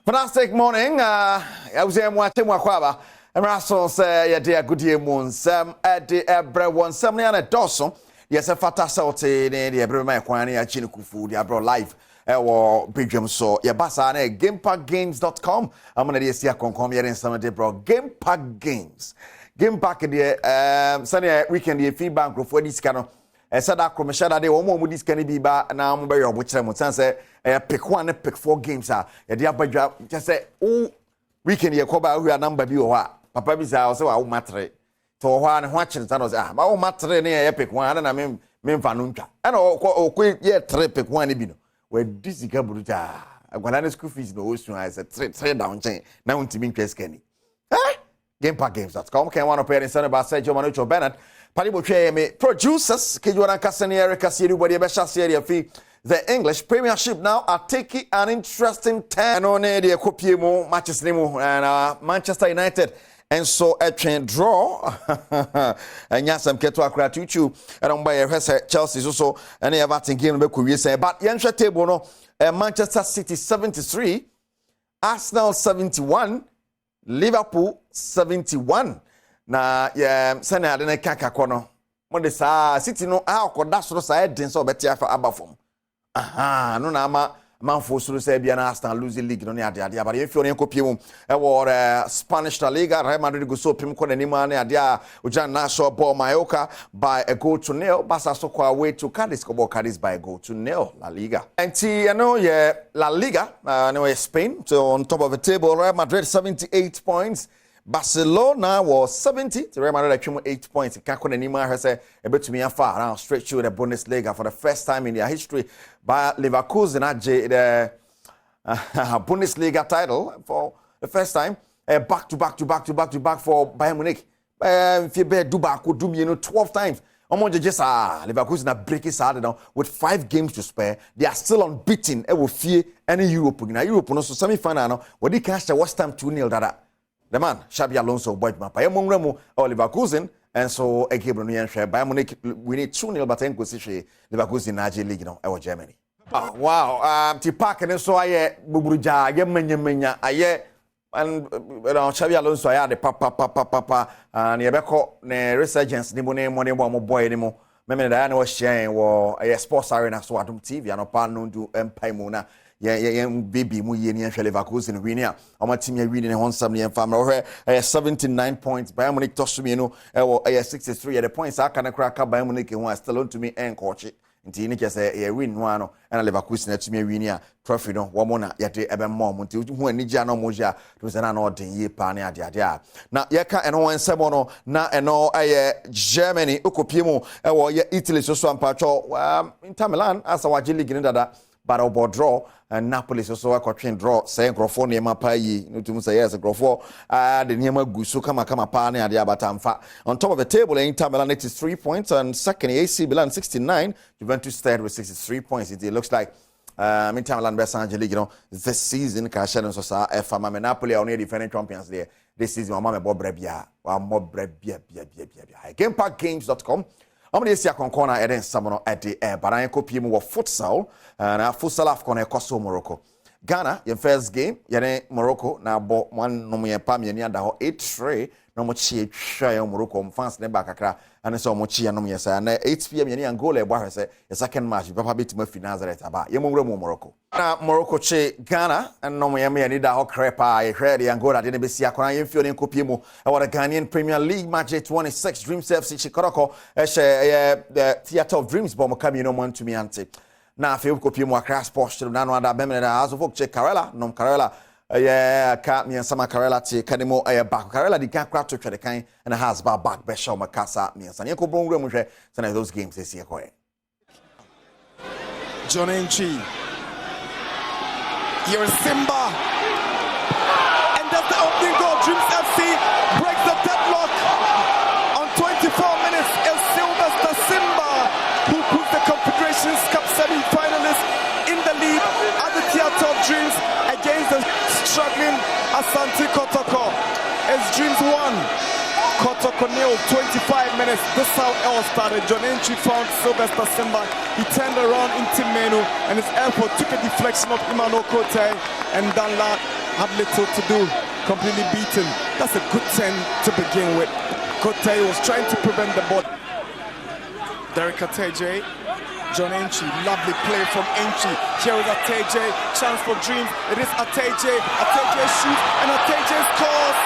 Fantastic morning. I was watching Wakwaba. And Russell say, yeah, dear good year moon. Some at the Badwam, some near a Dawson. Yes, a fata salty, the Abraham Kwani, a Chinokufu, the Abro Live, or Badwam. So, yeah, Basane, GamePackGames.com. I'm going to see a concom here in some of the bro. Game Pack Games. Game Pack in the Sunday weekend, the feedback group for this kind of. Said that commercial that they want this can be back now. I'm very which time say pick one, pick 4 games. Yeah, the just say oh weekend you cover we are number be or Papa be say I matter to one watching that was my matter near pick one and I mean fanunka and oh quick yeah 3 pick one ibino where this is gabuja I school fees no ocean I said 3 down chain now to mean Kenny GamePackGames.com can one of parents son about Sergio Manucho Bennett. Me producers, Kijuana Cassanieri, Cassidy, Body Besha Serie Fee. The English Premiership now are taking an interesting turn on the Copiemo matches and Manchester United. And so a train draw. And yes, I'm Keto Akratuchu. And on by Chelsea also. And they have at game we say. But Yansha table no Manchester City 73, Arsenal 71, Liverpool 71. Na sene ade na kaka kono mo de saa City no akoda soro saa edin so beti afa abafom no na ama manfo soro saa bia na Arsenal lose league no ne ade abare ye fio ne kopie mu e wo Spanish La Liga. Real Madrid go so pim ko na nima na ade a ojan na so ball Mallorca by a goal to nil. Barca so kwa away to Cadiz go ball Cadiz by a goal to nil. La Liga enti La Liga no Spain so on top of the table. Real Madrid 78 points. Barcelona was 70. The Real Madrid actually 8 points. Kakuna Nima has a bit to me far now straight through the Bundesliga for the first time in their history. By Leverkusen at the Bundesliga title for the first time. Back to back for Bayern Munich. Fiebe Dubaku do 12 times. Omonje just Leverkusen are breaking side now with 5 games to spare. They are still unbeaten. It will fear any Europe. Now Europe no so semi-final now. What they catch the West Ham 2-0 that. The man, Xabi Alonso, boy, Mapa, Mongremu, or Leverkusen, and so a Gabriel Nuyan, Bayern Munich, we need 2-0, but then Leverkusen, Naji League, or Germany. Oh, wow, Tipak, and so I, Bubuja, Yemenya, and Xabi Alonso, I had the papa, and Yabeko, ne resurgence, Nimone, one more boy anymore. Remember that I was sharing, or a sports arena, so Adom TV, and a partner to Empire Mona. Yeah, baby, mu yeni and Leverkusen winning. Our team are winning on some and family. 79 points. Bayern Munich tossed me, 63 at the points. I can crack up Bayern Munich and one still on to me and coach it. Until you just say, win one and Leverkusen to me winning trophy. No, one more yet ever more until when Nijano Moja was an order ye pania dia. Now, Yaka and one Sabono, now and all Germany, Ukopimo, or Italy, so some patcho in Tamilan, as our Jilly Grenada. But our draw and Napoli so a train draw saying Grofo Nema Pai, no to say yes, Grofo, the Nema Gusu Kama Pani and Yabatamfa. On top of the table, Inter Milan 83 points, and second AC Milan 69, Juventus third with 63 points. It looks like Inter Milan best Angelique, this season, Kashan and Sosa, Fama Napoli are only defending champions there. This season, Mama Bobrebia, or Mobrebia, GamePackGames.com. I'm going to see a corner at Samono at the air, but I copy more futsal and a futsal Afcon Koso Morocco. Ghana, your first game, Morocco, now bought one no more Pammy and 8-3, no more cheap Morocco, fans never kakra, and so much no more yes, and 8 p.m. and goal a second match, Papa bit Murphy Nazareth about Yamuro Morocco. Now Morocco che Ghana, and no more and need a crepa, ready and go at the NBC. I am feeling Copiemo. Our Ghanaian Premier League match 26, Dreams FC Chicago, the Theatre of Dreams, bomb coming no one to me auntie. Now, if you copy more crash posture, none of that Bemina as of check Carella, no Carella, cat me and some Carella, Cademo, back Carella, the can't crack to the kind, and has back Besham Macassa, me and Saneko Bongo, some of those games this year. John Enchi, you're Simba, and that's the opening goal. Dreams FC breaks the deadlock on 24 minutes. El Silvestre Simba, who put the Confederations Cup semi-finalists in the lead at the Theatre of Dreams against the struggling Asante Kotoko. As Dreams won, Kotoko nil, 25 minutes. This is how it all started. John Enchi found Sylvester Simba. He turned around into Menu, and his effort took a deflection of Imano Kote, and Danla had little to do, completely beaten. That's a good 10 to begin with. Kote was trying to prevent the ball. Derek Ateje, John Enchi, lovely play from Enchi. Here is Ateje, chance for Dreams. It is Ateje, Ateje shoots, and Ateje scores.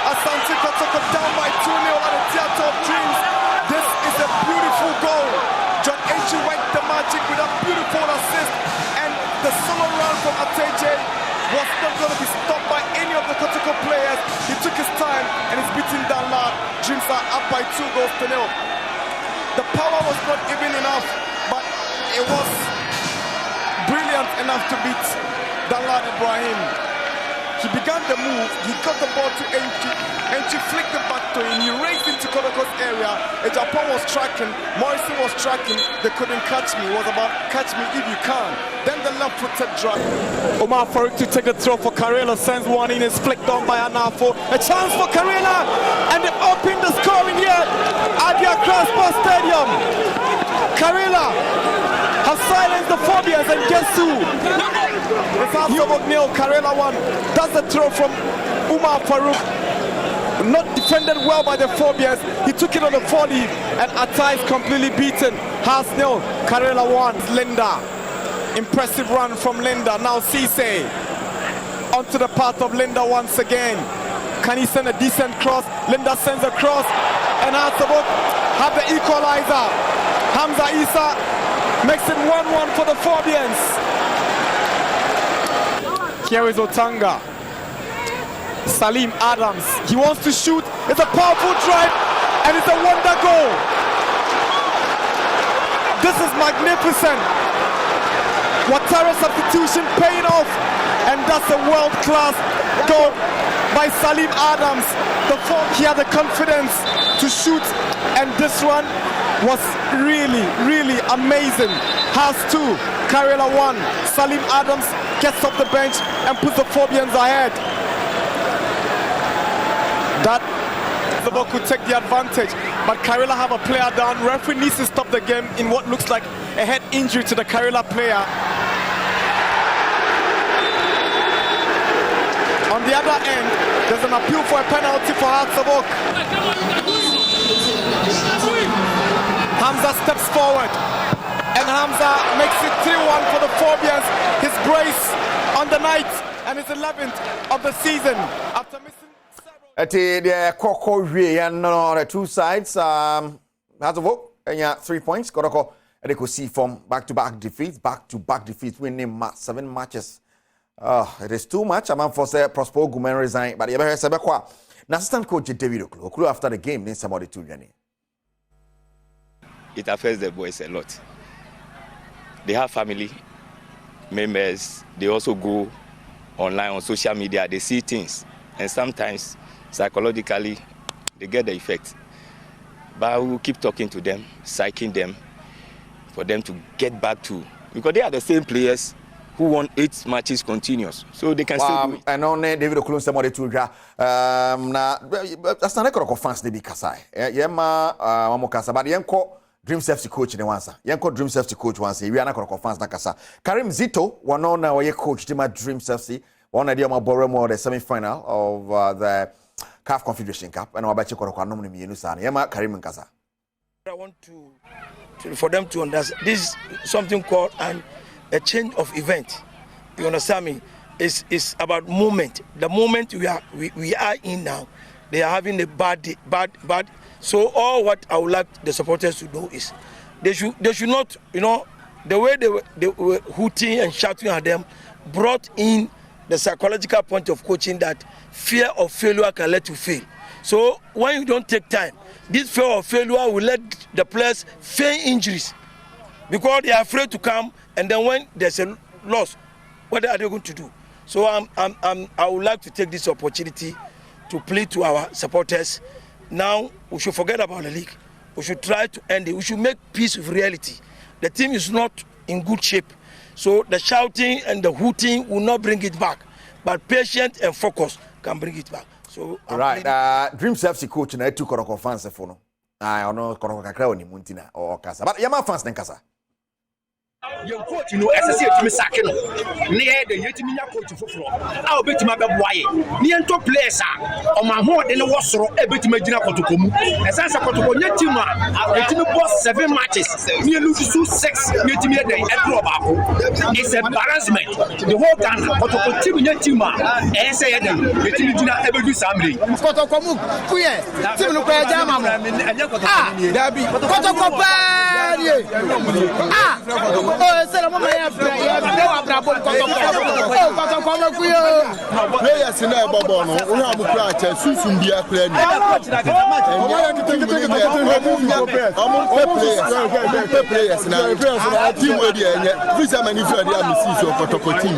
Asante Kotoko down by 2-0 at the Theatre of Dreams. This is a beautiful goal. John Enchi went the magic with a beautiful assist, and the solo run from Ateje was not going to be stopped by any of the Kotoko players. He took his time and he's beating Danlad. Dreams are up by 2-0. The power was not even enough, but it was brilliant enough to beat Danlad Ibrahim. He began the move, he got the ball to Enchi. Enchi flicked it back to him, he raced into Kotoko's area. Japan was tracking, Morrison was tracking, they couldn't catch me. It was about catch me if you can. Then the left-footed drag. Omar Farouk to take the throw for Karela, sends one in, it's flicked on by Anafo. A chance for Karela, and they've opened the scoring here at the Accra Sports Stadium. Karela has silenced the phobias, and guess who? It's Asabok nil, Karela 1. That's the throw from Umar Farouk. Not defended well by the phobias. He took it on the volley, and Atai is completely beaten. Haas nil, Karela 1. Linda. Impressive run from Linda. Now Cisse. Onto the path of Linda once again. Can he send a decent cross? Linda sends a cross, and Asabok have the equalizer. Hamza Isa makes it 1-1 for the Phobians. Here is Otanga. Salim Adams. He wants to shoot. It's a powerful drive, and it's a wonder goal. This is magnificent. Ouattara substitution paying off, and that's a world-class goal by Salim Adams. He had the confidence to shoot, and this one was really, really amazing. Has 2, Karela 1. Salim Adams gets off the bench and puts the Phobians ahead. That Zabok could take the advantage, but Karela have a player down. Referee needs to stop the game in what looks like a head injury to the Karela player. On the other end, there's an appeal for a penalty for Zabok. Hamza steps forward, and Hamza makes it 3-1 for the Phobians. His brace on the night, and his 11th of the season after missing. The Koko and the two sides has a vote and 3 points. Koroko and they could see from back-to-back defeats, winning 7 matches. It is too much. I'm for say Prosper Gumen resign, but you ever said assistant coach David Oklo after the game then somebody to Jenny. It affects the boys a lot. They have family members. They also go online on social media. They see things, and sometimes psychologically they get the effect. But we will keep talking to them, psyching them, for them to get back to, because they are the same players who won 8 matches continuous, so they can still do it. I know David Oklo somebody to na that's not a fans they be kasai. Yema mamo kasa, but yenko Dream Safety coach ne wansa. Yenko Dream Safety coach wansa. We are not fans na kasa. Karim Zito one na we coach team Dream Safety. One idea ma Boremo the semi-final of the CAF Confederation Cup, and Wabachi Korokano Mienusana. Yema Karim Nkasa. I want for them to understand this is something called a change of event. You understand me? It's about moment. The moment we are in now, they are having a bad. So all what I would like the supporters to do is they should not, the way they were hooting and shouting at them brought in the psychological point of coaching that fear of failure can let you fail. So when you don't take time, this fear of failure will let the players feign injuries because they are afraid to come, and then when there's a loss, what are they going to do? So I would like to take this opportunity to plead to our supporters. Now we should forget about the league. We should try to end it. We should make peace with reality. The team is not in good shape. So the shouting and the hooting will not bring it back. But patience and focus can bring it back. So right. Dream Safety coach na etu Koroko fans for no. I know Koroko kakra oni muntina or kasa. But Yama fans then kasa. Your coach, as I said to me, Sakino, near the Yetimiya coach for I'll bet my boy. Near to players on my home, then was a bit Majina Kotukum. As I said, Kotukonetima, Yetimi boss 7 matches, near Lucisu 6 Yetimia Day at Robaco. It's embarrassment. The whole time, Kotukotima, and say, Yetimina ever do something. Kotokomu, Kuye, Timuka Jama, Dabi, Kotokopa, oh, c'est la maman, players in there, Bobono, we have a clutch and Susun be a player. Players now, team where Visa manufacturer, Mrs. Kotokoti,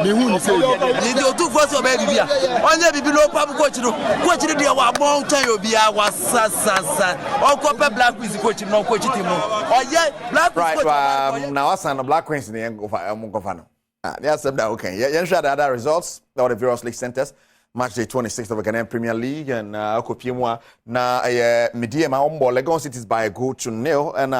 the who say, you do first of baby. On the below Papa Coach, watching the mountain will be our Sassa, or Copper Black with coach, no coach. Oh, yeah, Black right. Now, I signed a Black Queens in the end of Mungofano. There's some that okay. Yeah, share the other results. That were the various league centers. Match day 26th of the Ghanaian Premier League and Kopiemwa na Media Maombo Legon Cities by a goal to nil and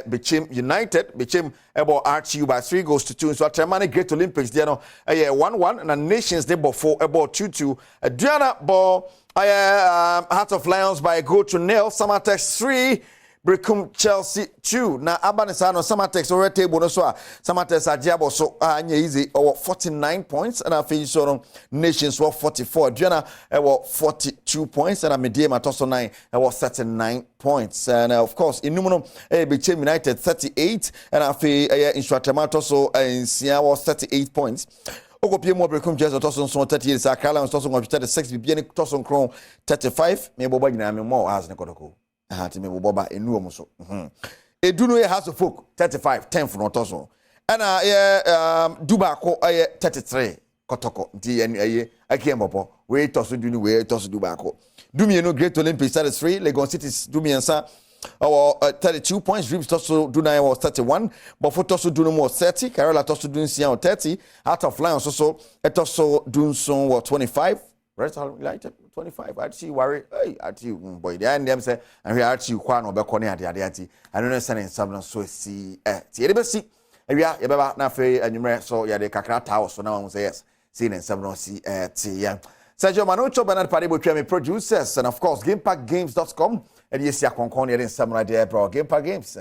Bichim United Bichim able RTU by 3 goals to 2. So Termani Great Olympics there no 1-1 and Nations they ball 4 about 2-2. Diana ball Heart of Lions by a goal to nil. Samatex 3. Brecum Chelsea 2. Na Abanisano Samatex over table no so Samatex Adiabo so anya easy or 49 points and I finish so Nations were 44. Diana 42 points and Media Matoso 9 was 39 points. And of course in Numino Bichim United 38 and I feel Instratamato so in Sia was 38 points. Okopiemo Brecum Chelsea Toson so 38 Sakala Toson 36 Bibiani Toson Kron 35 me boba nyina me more as ne kodoko. Me boba enu so Eduno House of Folk 35 10 for Toson and Duba ko 33 kotoko nti akiem bobo we toso dunu we toso Duba ko Dumi no Great Olympics 33 Legon Cities Dumi ansa 32 points. Dreams toso Dunai was 31 but for toso Dunum was 30 Carola toso Dunsia was 30 Heart of Lions also toso Dunson was 25 Rest United 25. I see worry. Hey, at you, boy. The end them say, and we are at you, Kwan or Beconi at the Adiati. I don't know, sending some so see. See, we are na fe anwumre so ya de kakra tawo so na won say yes. See in 7 see yeah. Sergio Manucho Bernard Padibo me producers and of course gamepackgames.com and yes ya konkon here in some idea bro Gamepack Games.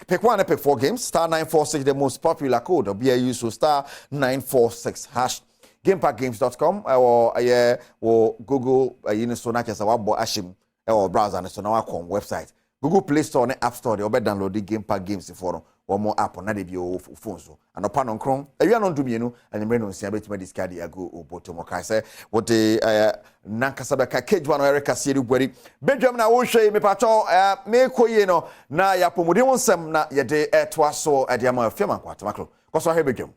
Pick one pick 4 games star 946 the most popular code or BAU so star 946 hash gamepackgames.com or Google so na kesa wabo ashim or browser and so na wakon website Google Play Store and App Store they will download the Gamepack Games for one more app on that your phone so and upon on Chrome if you are not doing and the brain on see about this card I go bottom okay say what the nankasabeka kejwa no Erica Siedu Bweri Badwam na wo hwe me pacho me koye no na ya pomode wonsem na ye de etwa so e de ama fiam akwa tamakro koso he Badwam